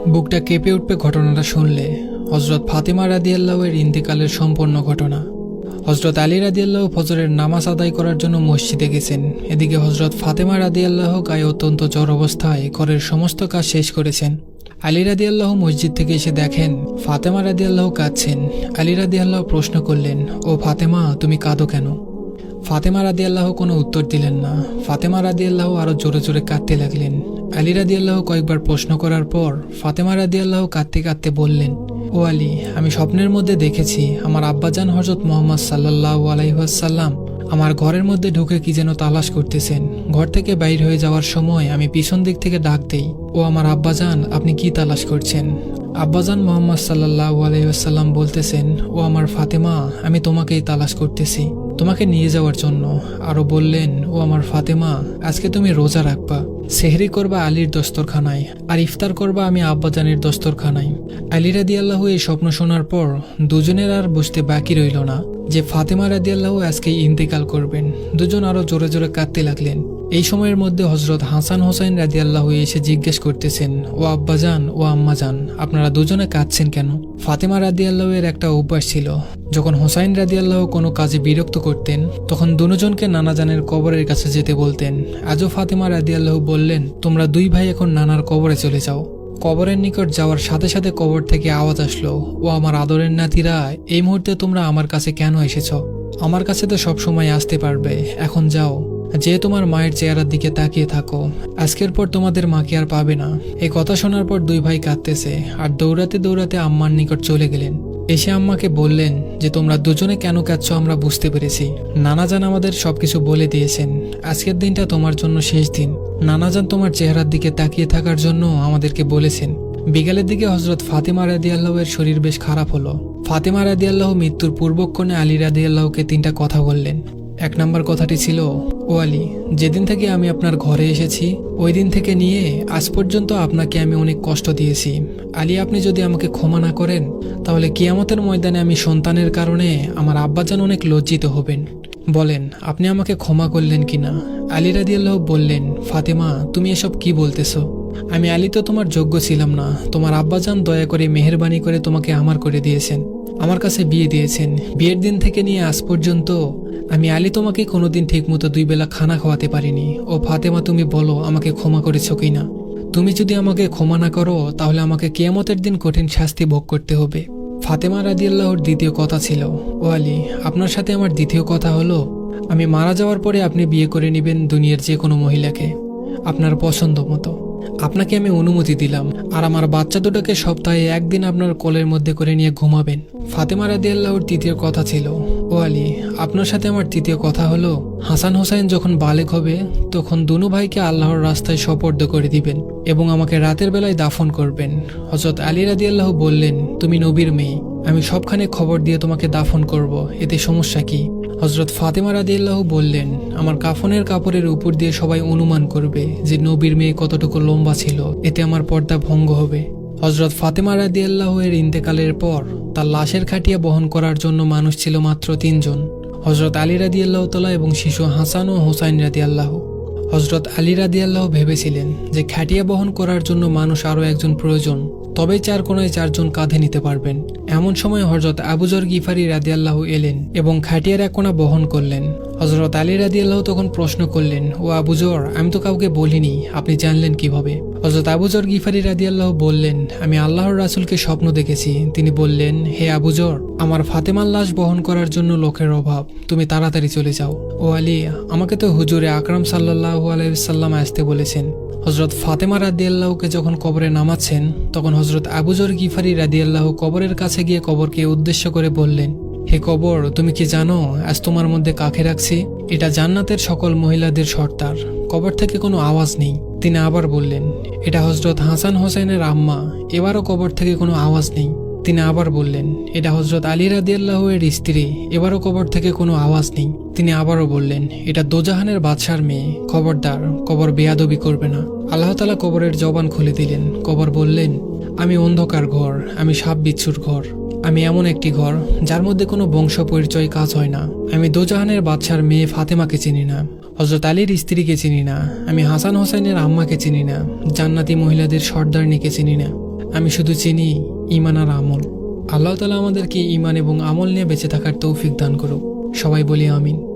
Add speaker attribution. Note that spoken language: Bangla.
Speaker 1: বুকটা কেঁপে উঠবে ঘটনাটা শুনলে। হজরত ফাতেমা রাদিয়াল্লাহু-এর ইন্তেকালের সম্পূর্ণ ঘটনা। হজরত আলী রাদিয়াল্লাহু ফজরের নামাজ আদায় করার জন্য মসজিদে গেছেন। এদিকে হজরত ফাতেমা রাদিয়াল্লাহু গায়ে অত্যন্ত জ্বর অবস্থায় ঘরের সমস্ত কাজ শেষ করেছেন। আলী রাদিয়াল্লাহু মসজিদ থেকে এসে দেখেন ফাতেমা রাদিয়াল্লাহু কাঁদছেন। আলী রাদিয়াল্লাহু প্রশ্ন করলেন, ও ফাতেমা, তুমি কাঁদো কেন? ফাতেমা রাদিয়াল্লাহু কোনো উত্তর দিলেন না। ফাতেমা রাদিয়াল্লাহু আরো জোরে জোরে কাঁদতে লাগলেন। আলী রাদিয়াল্লাহু কয়েকবার প্রশ্ন করার পর ফাতেমা রাদিয়াল্লাহু কাঁদতে কাঁদতে বললেন, ও আলী, আমি স্বপ্নের মধ্যে দেখেছি আমার আব্বাজান হযরত মুহাম্মদ সাল্লাল্লাহু আলাইহি ওয়াসাল্লাম আমার ঘরের মধ্যে ঢুকে কি যেন তালাশ করতেছেন। ঘর থেকে বাইর হয়ে যাওয়ার সময় আমি পিছন দিক থেকে ডাক দেই, ও আমার আব্বাজান, আপনি কি তালাশ করছেন? আব্বাজান মুহাম্মদ সাল্লাল্লাহু আলাইহি ওয়াসাল্লাম বলতেছেন, ও আমার ফাতেমা, আমি তোমাকেই তালাশ করতেছি, তোমাকে নিয়ে যাওয়ার জন্য। আরো বললেন, ও আমার ফাতেমা, আজকে তুমি রোজা রাখবা, সেহরি করবা আলীর দস্তরখানায়, আর ইফতার করবা আমি আব্বাজানের দস্তরখানায়। আলী রাদিয়াল্লাহু এই স্বপ্ন শোনার পর দুজনের আর বুঝতে বাকি রইল না যে ফাতেমা রাদিয়াল্লাহু আজকে ইন্তেকাল করবেন। দুজন আরো জোরে জোরে কাঁদতে লাগলেন। এই সময়ের মধ্যে হজরত হাসান হোসাইন রাদিয়াল্লাহু এসে জিজ্ঞেস করতেছেন, ও আব্বাজান, ও আম্মাজান, আপনারা দুজনে কাঁদছেন কেন? ফাতেমা রাদিয়াল্লাহু এর একটা অভ্যাস ছিল, যখন হোসাইন রাদিয়াল্লাহু কোনো কাজে বিরক্ত করতেন তখন দুজনকে নানাজানের কবরের কাছে যেতে বলতেন। আজও ফাতেমা রাদিয়াল্লাহু বললেন, তোমরা দুই ভাই এখন নানার কবরে চলে যাও। কবরের নিকট যাওয়ার সাথে সাথে কবর থেকে আওয়াজ আসলো, ও আমার আদরের নাতিরা, এই মুহূর্তে তোমরা আমার কাছে কেন এসেছ? আমার কাছে তো সব সময় আসতে পারবে, এখন যাও, যে তোমার মায়ের চেহারার দিকে তাকিয়ে থাকো, আজকের পর তোমাদের মাকে আর পাবে না। এই কথা শোনার পর দুই ভাই কাঁদতেছে আর দৌড়াতে দৌড়াতে আম্মার নিকট চলে গেলেন। এসে আম্মাকে বললেন যে তোমরা দুজনে কেন কাঁদছো আমরা বুঝতে পেরেছি। নানাজান আমাদের সবকিছু বলে দিয়েছেন, আজকের দিনটা তোমার জন্য শেষ দিন। নানাজান তোমার চেহারার দিকে তাকিয়ে থাকার জন্য আমাদেরকে বলেছেন। বিকালের দিকে হজরত ফাতেমা রাদিয়াল্লাহু এর শরীর বেশ খারাপ হলো। ফাতেমা রাদিয়াল্লাহু মৃত্যুর পূর্বক্ষণে আলী রাদিয়াল্লাহুকে তিনটা কথা বললেন। এক নম্বর কথাটি ছিল, ও আলী, যেদিন থেকে আমি আপনার ঘরে এসেছি ওই দিন থেকে নিয়ে আজ পর্যন্ত আপনাকে আমি অনেক কষ্ট দিয়েছি। আলী, আপনি যদি আমাকে ক্ষমা না করেন তাহলে কিয়ামতের ময়দানে আমি সন্তানের কারণে আমার আব্বাজান অনেক লজ্জিত হবেন। বলেন আপনি আমাকে ক্ষমা করলেন কিনা? আলী রাদিয়াল্লাহু বললেন, ফাতেমা, তুমি এসব কি বলতেছো? আমি আলী তো তোমার যোগ্য ছিলাম না। তোমার আব্বাজান দয়া করে মেহেরবানি করে তোমাকে আমার করে দিয়েছেন, আমার কাছে বিয়ে দিয়েছেন। বিয়ের দিন থেকে নিয়ে আজ পর্যন্ত আমি আলী তোমাকে কোনোদিন ঠিকমতো দুই বেলা খানা খাওয়াতে পারিনি। ও ফাতেমা, তুমি বলো আমাকে ক্ষমা করেছো কিনা? তুমি যদি আমাকে ক্ষমা না করো তাহলে আমাকে কিয়ামতের দিন কঠিন শাস্তি ভোগ করতে হবে। ফাতেমা রাদিয়াল্লাহুর দ্বিতীয় কথা ছিল, ও আলী, আপনার সাথে আমার দ্বিতীয় কথা হলো, আমি মারা যাওয়ার পরে আপনি বিয়ে করে নেবেন দুনিয়ার যে কোনো মহিলাকে আপনার পছন্দ মতো। আপনাকে আমি অনুমতি দিলাম, আর আমার বাচ্চা দুটোকে সপ্তাহে একদিন আপনার কোলের মধ্যে করে নিয়ে ঘুমাবেন। ফাতেমা রাদিয়াল্লাহুর তৃতীয় কথা ছিল, ও আলী, আপনার সাথে আমার তৃতীয় কথা হলো, হাসান হোসাইন যখন বালেগ হবে তখন দুনো ভাইকে আল্লাহর রাস্তায় সোপর্দ করে দিবেন এবং আমাকে রাতের বেলায় দাফন করবেন। হযরত আলী রাদিয়াল্লাহু বললেন, তুমি নবীর মেয়ে, আমি সবখানে খবর দিয়ে তোমাকে দাফন করব, এতে সমস্যা কি? হযরত ফাতেমা রাদিয়াল্লাহু বললেন, আমার কাফনের কাপড়ের উপর দিয়ে সবাই অনুমান করবে যে নবীর মেয়ে কতটুকু লম্বা ছিল, এতে আমার পর্দা ভঙ্গ হবে। হযরত ফাতেমা রাদিয়াল্লাহু এর ইন্তেকালের পর তার লাশের খাটিয়া বহন করার জন্য মানুষ ছিল মাত্র 3 জন, হযরত আলী রাদিয়াল্লাহু তাআলা এবং শিশু হাসান ও হোসাইন রাদিয়াল্লাহু। হযরত আলী রাদিয়াল্লাহু ভেবেছিলেন যে খাটিয়া বহন করার জন্য মানুষ আরও একজন প্রয়োজন, তবেই 4 কোণায় 4 জন কাঁধে নিতে পারবেন। এমন সময় হযরত আবু যর গিফারি রাদিয়াল্লাহু এলেন এবং খাটিয়ার এক কোণা বহন করলেন। হযরত আলী রাদিয়াল্লাহু তখন প্রশ্ন করলেন, ও আবু যর, আমি তো কাউকে বলিনি, আপনি জানলেন কিভাবে? হযরত আবু যর গিফারি রাদিয়াল্লাহু বললেন, আমি আল্লাহর রাসূলকে স্বপ্ন দেখেছি। তিনি বললেন, হে আবু যর, আমার ফাতেমার লাশ বহন করার জন্য লোকের অভাব, তুমি তাড়াতাড়ি চলে যাও। ও আলী, আমাকে তো হুজুরে আকরাম সাল্লাল্লাহু আলাইহি ওয়াসাল্লাম আসতে বলেছেন। হযরত ফাতেমা রাদিয়াল্লাহুকে যখন কবরে নামাচ্ছেন তখন হযরত আবু যর গিফারি রাদিয়াল্লাহু কবরের কাছে গিয়ে কবরকে উদ্দেশ্য করে বললেন, হে কবর, তুমি কি জানো আজ তোমার মধ্যে কাকে রাখছি? এটা জান্নাতের সকল মহিলাদের সর্দার। কবর থেকে কোনো আওয়াজ নেই। তিনি আবার বললেন, এটা হযরত হাসান হোসেনের আম্মা। এবারও কবর থেকে কোনো আওয়াজ নেই। তিনি আবার বললেন, এটা হযরত আলী রাদিয়াল্লাহু এর স্ত্রী। এবারও কবর থেকে কোনো আওয়াজ নেই। তিনি আবারও বললেন, এটা দোজাহানের বাদশার মেয়ে। খবরদার, কবর বেয়াদবি করবে না। আল্লাহ তাআলা কবরের জবান খুলে দিলেন। কবর বললেন, আমি অন্ধকার ঘর, আমি সাপ বিচ্ছুর ঘর, আমি এমন একটি ঘর যার মধ্যে কোনো বংশ পরিচয় কাজ হয় না। আমি দোজাহানের বাদশার মেয়ে ফাতেমাকে চিনি না, হযরত আলীর স্ত্রীকে চিনি না, আমি হাসান হোসেনের আম্মাকে চিনি না, জান্নাতি মহিলাদের সর্দারনিকে চিনি না। আমি শুধু চিনি ঈমান আর আমল। আল্লাহ তাআলা আমাদেরকে ঈমান এবং আমল নিয়ে বেঁচে থাকার তৌফিক দান করুক। সবাই বলি আমিন।